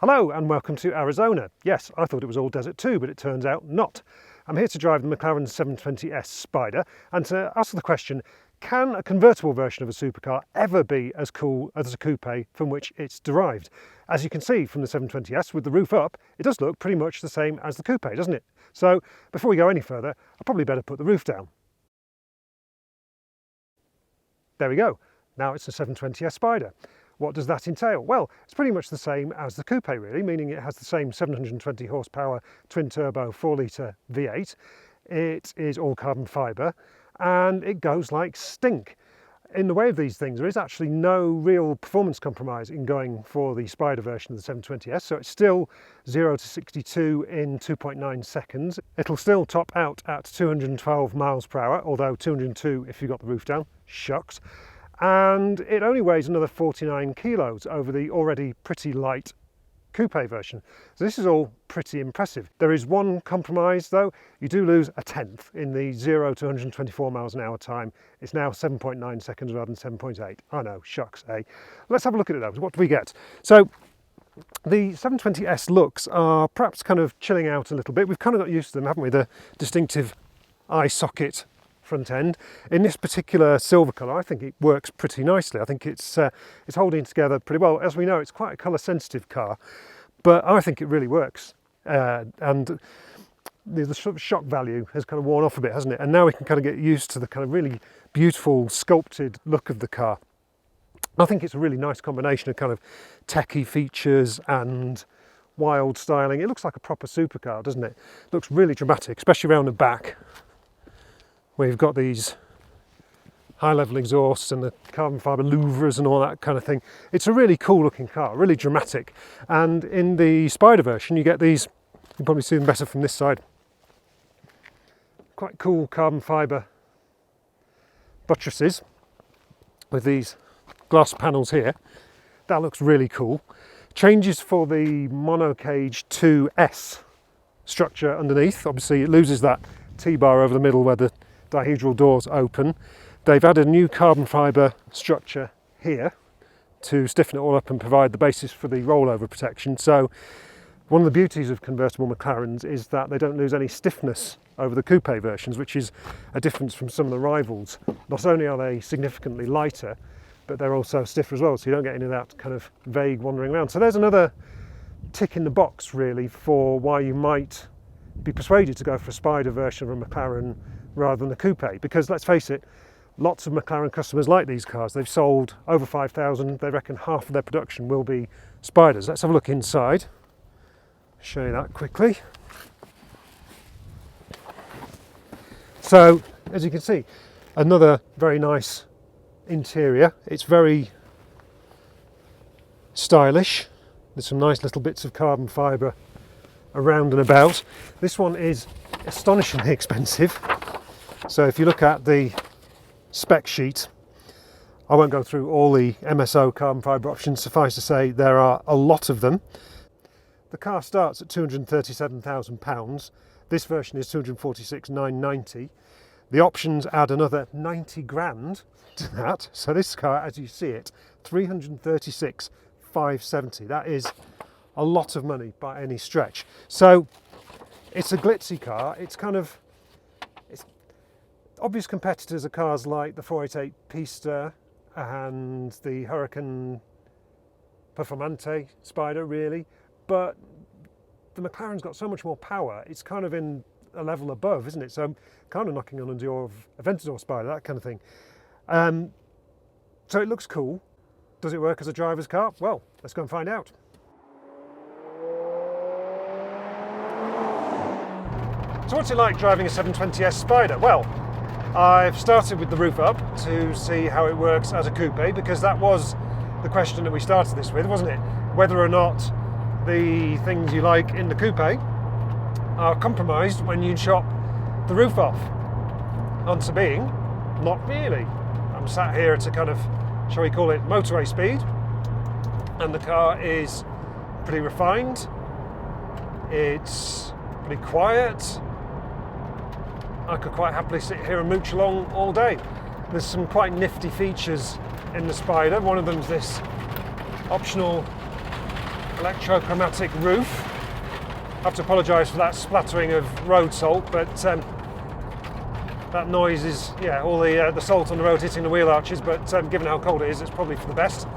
Hello and welcome to Arizona. Yes, I thought it was all desert too, but it turns out not. I'm here to drive the McLaren 720S Spider and to ask the question, can a convertible version of a supercar ever be as cool as a coupe from which it's derived? As you can see from the 720S with the roof up, it does look pretty much the same as the coupe, doesn't it? So before we go any further, I'll probably better put the roof down. There we go. Now it's a 720S Spider. What does that entail? Well, it's pretty much the same as the coupe really, meaning it has the same 720 horsepower twin turbo 4 litre V8. It is all carbon fibre and it goes like stink. In the way of these things, there is actually no real performance compromise in going for the Spider version of the 720S, so it's still 0 to 62 in 2.9 seconds. It'll still top out at 212 miles per hour, although 202 if you've got the roof down, shucks. And it only weighs another 49 kilos over the already pretty light coupe version. So this is all pretty impressive. There is one compromise though. You do lose a tenth in the 0 to 124 miles an hour time. It's now 7.9 seconds rather than 7.8. I know, shucks, eh? Let's have a look at it though. What do we get? So the 720S looks are perhaps kind of chilling out a little bit. We've kind of got used to them, haven't we? The distinctive eye socket front end. In this particular silver colour, I think it works pretty nicely. I think it's holding together pretty well. As we know, it's quite a colour sensitive car, but I think it really works. And the sort of shock value has kind of worn off a bit, hasn't it? And now we can kind of get used to the kind of really beautiful sculpted look of the car. I think it's a really nice combination of kind of techie features and wild styling. It looks like a proper supercar, doesn't it? It looks really dramatic, especially around the back, where you've got these high-level exhausts and the carbon fibre louvres and all that kind of thing. It's a really cool-looking car, really dramatic. And in the Spider version, you get these, you can probably see them better from this side, quite cool carbon fibre buttresses with these glass panels here. That looks really cool. Changes for the monocage 2S structure underneath. Obviously, it loses that T-bar over the middle where the dihedral doors open. They've added a new carbon fibre structure here to stiffen it all up and provide the basis for the rollover protection. So one of the beauties of convertible McLarens is that they don't lose any stiffness over the coupe versions, which is a difference from some of the rivals. Not only are they significantly lighter, but they're also stiffer as well, so you don't get any of that kind of vague wandering around. So there's another tick in the box really for why you might be persuaded to go for a Spider version of a McLaren rather than a coupe, because let's face it, lots of McLaren customers like these cars. They've sold over 5,000. They reckon half of their production will be Spiders. Let's have a look inside. Show you that quickly. So as you can see, another very nice interior. It's very stylish. There's some nice little bits of carbon fibre around and about. This one is astonishingly expensive. So if you look at the spec sheet, I won't go through all the MSO carbon fibre options. Suffice to say, there are a lot of them. The car starts at £237,000. This version is £246,990. The options add another 90 grand to that. So this car, as you see it, £336,570. That is a lot of money by any stretch. So it's a glitzy car. It's kind of, obvious competitors are cars like the 488 Pista and the Hurricane Performante Spider really, but the McLaren's got so much more power, it's kind of in a level above, isn't it? So kind of knocking on the door of Aventador Spider, that kind of thing. So it looks cool. Does it work as a driver's car? Well, let's go and find out. So what's it like driving a 720S Spider? Well, I've started with the roof up to see how it works as a coupe, because that was the question that we started this with, wasn't it? Whether or not the things you like in the coupe are compromised when you chop the roof off. Answer being, not really. I'm sat here at a kind of, shall we call it, motorway speed, and the car is pretty refined. It's pretty quiet. I could quite happily sit here and mooch along all day. There's some quite nifty features in the Spider. One of them's this optional electrochromatic roof. I have to apologise for that splattering of road salt, but that noise is, yeah, all the salt on the road hitting the wheel arches, but given how cold it is, it's probably for the best.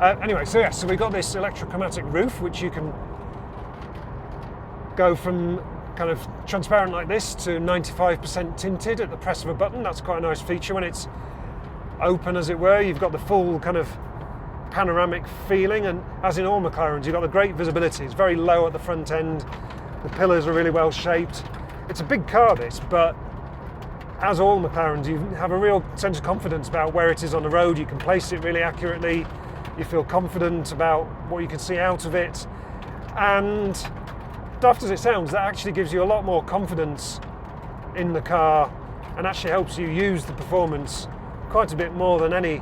Anyway, so yeah, so we've got this electrochromatic roof, which you can go from kind of transparent like this to 95% tinted at the press of a button. That's quite a nice feature. When it's open, as it were, you've got the full kind of panoramic feeling, and as in all McLarens, you've got the great visibility. It's very low at the front end, the pillars are really well shaped. It's a big car, this, but as all McLarens, you have a real sense of confidence about where it is on the road. You can place it really accurately, you feel confident about what you can see out of it, and daft as it sounds, that actually gives you a lot more confidence in the car and actually helps you use the performance quite a bit more than any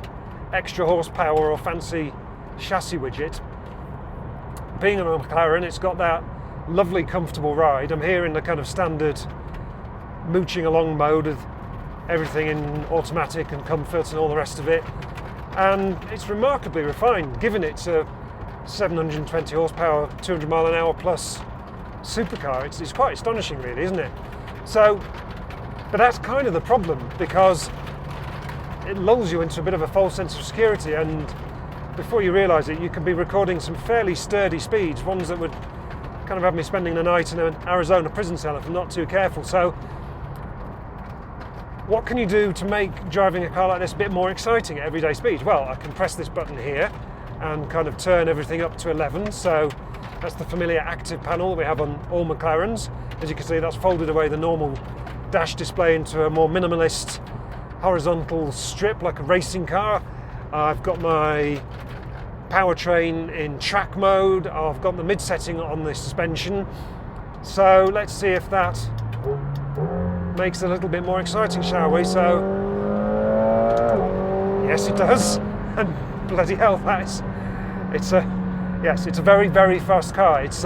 extra horsepower or fancy chassis widget. Being a McLaren, it's got that lovely comfortable ride. I'm here in the kind of standard mooching along mode with everything in automatic and comfort and all the rest of it, and it's remarkably refined given it's a 720 horsepower 200 mile an hour plus supercar. It's quite astonishing really, isn't it? So, but that's kind of the problem, because it lulls you into a bit of a false sense of security, and before you realise it, you can be recording some fairly sturdy speeds, ones that would kind of have me spending the night in an Arizona prison cell if I'm not too careful. So what can you do to make driving a car like this a bit more exciting at everyday speeds? Well, I can press this button here and kind of turn everything up to 11. So that's the familiar active panel that we have on all McLarens. As you can see, that's folded away the normal dash display into a more minimalist horizontal strip like a racing car. I've got my powertrain in track mode. I've got the mid setting on the suspension. So let's see if that makes it a little bit more exciting, shall we? So yes, it does. And bloody hell, it's a very, very fast car. It's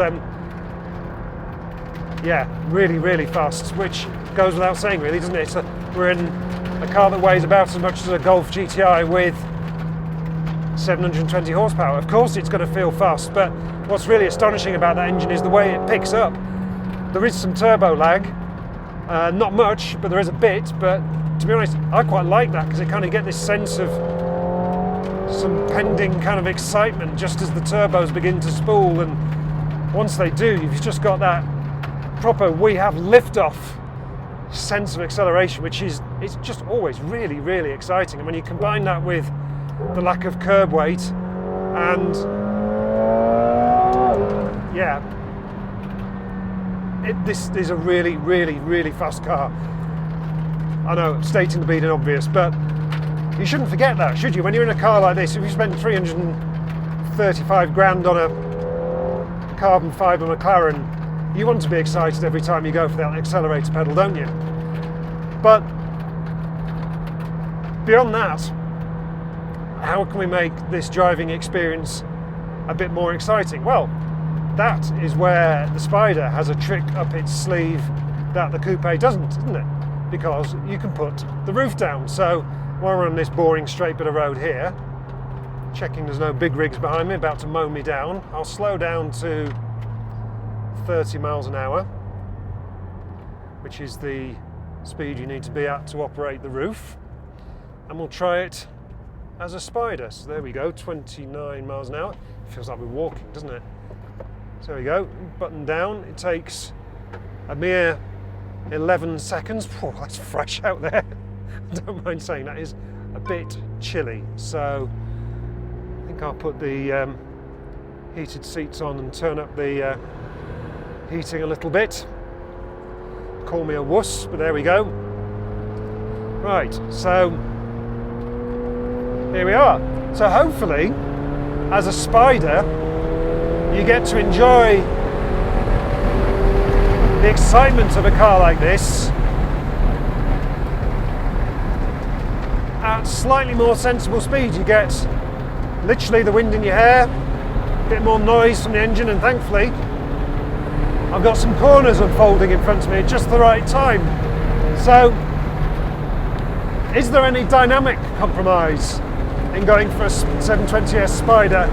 yeah, really, really fast, which goes without saying really, doesn't it? We're in a car that weighs about as much as a Golf GTI with 720 horsepower. Of course it's going to feel fast, but what's really astonishing about that engine is the way it picks up. There is some turbo lag, not much, but there is a bit, but to be honest, I quite like that, because it kind of get this sense of some pending kind of excitement just as the turbos begin to spool, and once they do, you've just got that proper we have liftoff sense of acceleration, which is, it's just always really, really exciting. And when you combine that with the lack of curb weight, and yeah, this is a really, really, really fast car. I know, stating the bleeding obvious, but you shouldn't forget that, should you? When you're in a car like this, if you spend 335 grand on a carbon fibre McLaren, you want to be excited every time you go for that accelerator pedal, don't you? But beyond that, how can we make this driving experience a bit more exciting? Well, that is where the Spider has a trick up its sleeve that the Coupe doesn't, isn't it? Because you can put the roof down. So while we're on this boring straight bit of road here, checking there's no big rigs behind me about to mow me down, I'll slow down to 30 miles an hour, which is the speed you need to be at to operate the roof, and we'll try it as a Spider. So there we go, 29 miles an hour. It feels like we're walking, doesn't it? So there we go, button down. It takes a mere 11 seconds. Oh, that's fresh out there. Don't mind saying that is a bit chilly. So I think I'll put the heated seats on and turn up the heating a little bit. Call me a wuss, but there we go. Right, so here we are. So hopefully, as a Spider, you get to enjoy the excitement of a car like this at slightly more sensible speeds. You get literally the wind in your hair, a bit more noise from the engine, and thankfully I've got some corners unfolding in front of me at just the right time. So, is there any dynamic compromise in going for a 720S Spider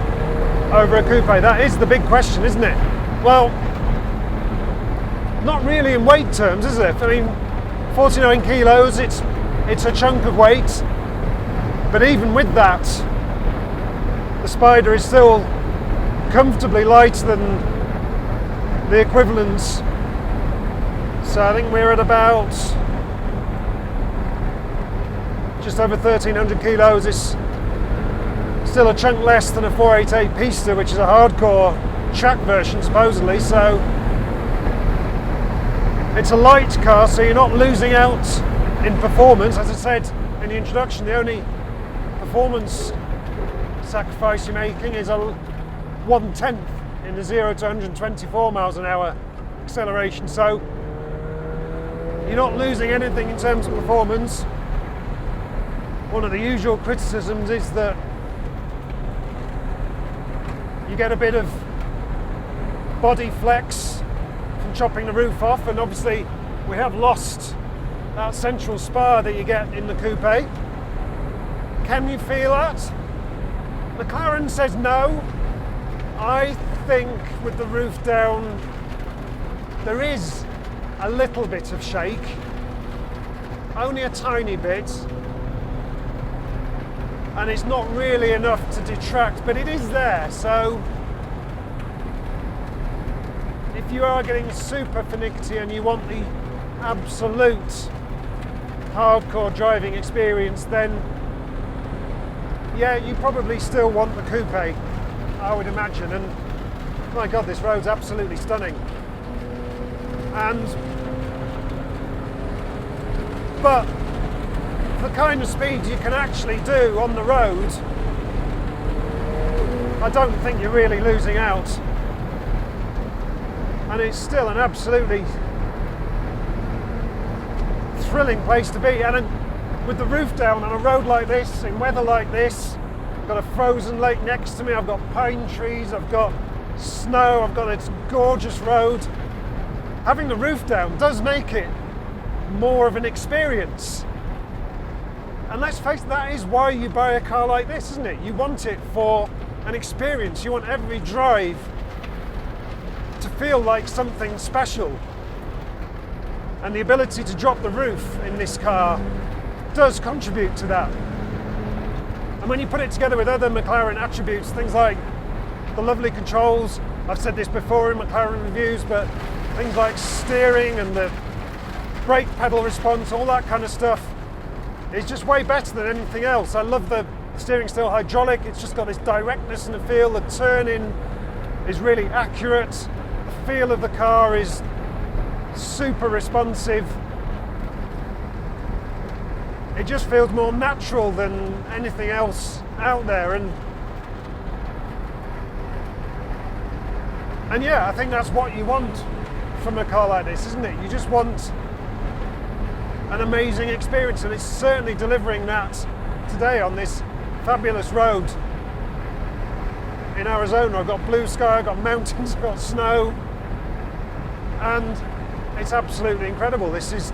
over a coupe? That is the big question, isn't it? Well, not really in weight terms, is it? I mean, 49 kilos, it's a chunk of weight, but even with that, the Spider is still comfortably lighter than the equivalents. So I think we're at about just over 1,300 kilos. It's still a chunk less than a 488 Pista, which is a hardcore track version supposedly, so it's a light car, so you're not losing out in performance. As I said in the introduction, the only performance sacrifice you're making is a 1/10 in the 0 to 124 miles an hour acceleration, so you're not losing anything in terms of performance. One of the usual criticisms is that you get a bit of body flex from chopping the roof off, and obviously we have lost that central spar that you get in the coupe. Can you feel that? McLaren says no. I think with the roof down there is a little bit of shake, only a tiny bit, and it's not really enough to detract, but it is there. So if you are getting super finicky and you want the absolute hardcore driving experience, then yeah, you probably still want the coupe, I would imagine. And my God, this road's absolutely stunning. But the kind of speed you can actually do on the road, I don't think you're really losing out. And it's still an absolutely thrilling place to be. And with the roof down on a road like this, in weather like this, I've got a frozen lake next to me, I've got pine trees, I've got snow, I've got this gorgeous road. Having the roof down does make it more of an experience. And let's face it, that is why you buy a car like this, isn't it? You want it for an experience. You want every drive to feel like something special. And the ability to drop the roof in this car does contribute to that. And when you put it together with other McLaren attributes, things like the lovely controls, I've said this before in McLaren reviews, but things like steering and the brake pedal response, all that kind of stuff, is just way better than anything else. I love the steering still hydraulic, it's just got this directness and the feel. The turning is really accurate. The feel of the car is super responsive. It just feels more natural than anything else out there. And yeah, I think that's what you want from a car like this, isn't it? You just want an amazing experience, and it's certainly delivering that today on this fabulous road in Arizona. I've got blue sky, I've got mountains, I've got snow, and it's absolutely incredible. This is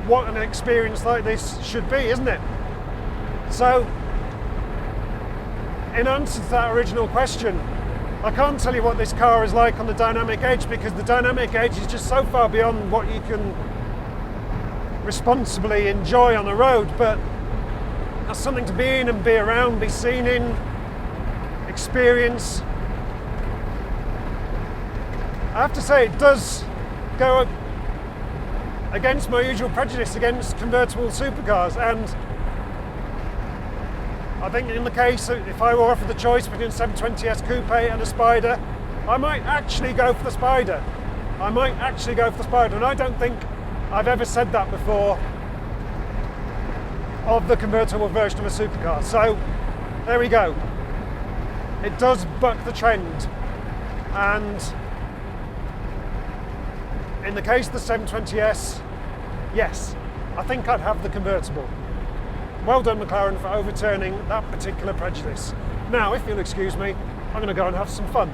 what an experience like this should be, isn't it? So, in answer to that original question, I can't tell you what this car is like on the dynamic edge, because the dynamic edge is just so far beyond what you can responsibly enjoy on the road, but that's something to be in and be around, be seen in, experience. I have to say, it does go against my usual prejudice against convertible supercars, and I think in the case, if I were offered the choice between a 720S Coupe and a Spider, I might actually go for the Spider. And I don't think I've ever said that before of the convertible version of a supercar. So there we go. It does buck the trend, and in the case of the 720S, yes, I think I'd have the convertible. Well done, McLaren, for overturning that particular prejudice. Now, if you'll excuse me, I'm going to go and have some fun.